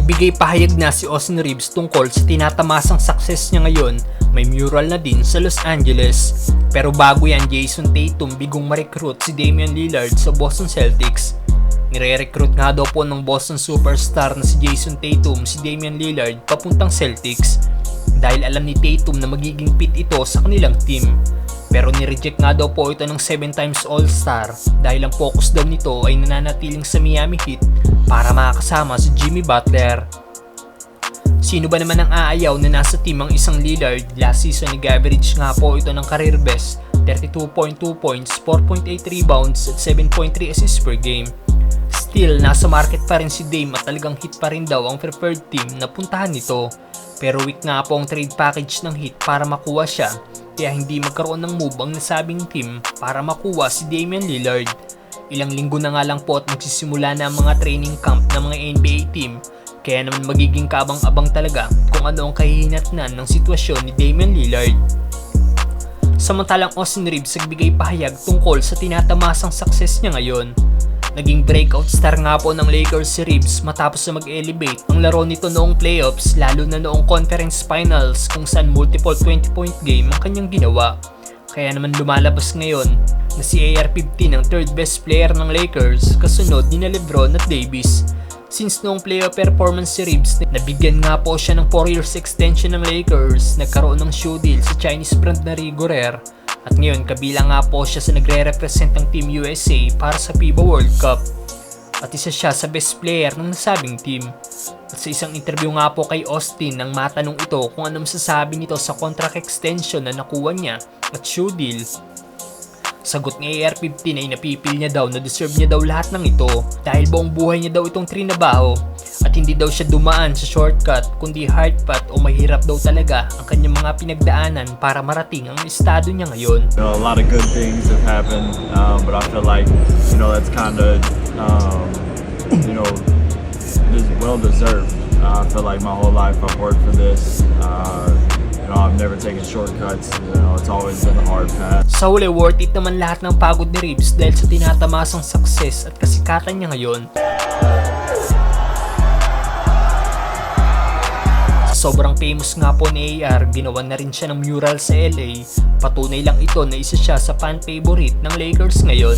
Nagbigay pahayag na si Austin Reeves tungkol sa tinatamasang success niya ngayon. May mural na din sa Los Angeles. Pero bago yan, Jason Tatum bigong ma-recruit si Damian Lillard sa Boston Celtics. Nire-recruit nga daw po ng Boston superstar na si Jason Tatum si Damian Lillard papuntang Celtics dahil alam ni Tatum na magiging fit ito sa kanilang team. Pero nireject nga daw po ito ng 7 times All-Star dahil ang focus daw nito ay nananatiling sa Miami Heat para makakasama si Jimmy Butler. Sino ba naman ang aayaw na nasa team ang isang Lillard? Last season nag-average nga po ito ng career best 32.2 points, 4.8 rebounds at 7.3 assists per game. Still, nasa market pa rin si Dame at talagang Heat pa rin daw ang preferred team na puntahan nito. Pero weak nga po ang trade package ng Heat para makuha siya, kaya hindi magkaroon ng move ang nasabing team para makuha si Damian Lillard. Ilang linggo na nga lang po at magsisimula na ang mga training camp ng mga NBA team, kaya naman magiging kabang-abang talaga kung ano ang kahihinatnan ng sitwasyon ni Damian Lillard. Samantalang Austin Reeves nagbigay pahayag tungkol sa tinatamasang success niya ngayon. Naging breakout star nga po ng Lakers si Reeves matapos na mag-elevate ang laro nito noong playoffs, lalo na noong conference finals kung saan multiple 20-point game ang kanyang ginawa. Kaya naman lumalabas ngayon na si AR-15 ang third best player ng Lakers kasunod ni na LeBron at Davis. Since noong playoff performance si Reeves, nabigyan nga po siya ng 4 years extension ng Lakers, nagkaroon ng shoe deal sa Chinese brand na Rigorer, at ngayon kabilang nga po siya sa nagre-represent ng Team USA para sa FIBA World Cup. At isa siya sa best player ng nasabing team. At sa isang interview nga po kay Austin nang matanong ito kung ano masasabi nito sa contract extension na nakuha niya at shoe deal, sagot ni AR-15 ay napipil niya daw na deserve niya daw lahat ng ito dahil buong buhay niya daw itong trinabaho at hindi daw siya dumaan sa shortcut kundi hard path o mahirap daw talaga ang kanyang mga pinagdaanan para marating ang estado niya ngayon. A lot of good things have happened, but I feel like, that's kind of, well deserved. I feel like my whole life I've worked for this. I've never taken shortcuts. It's always been the hard path. Sa huli, worth it naman lahat ng pagod ni Reeves dahil sa tinatamasang success at kasikatan niya ngayon. Sobrang famous nga po ni AR, ginawa na rin siya ng mural sa LA. Patunay lang ito na isa siya sa fan favorite ng Lakers ngayon.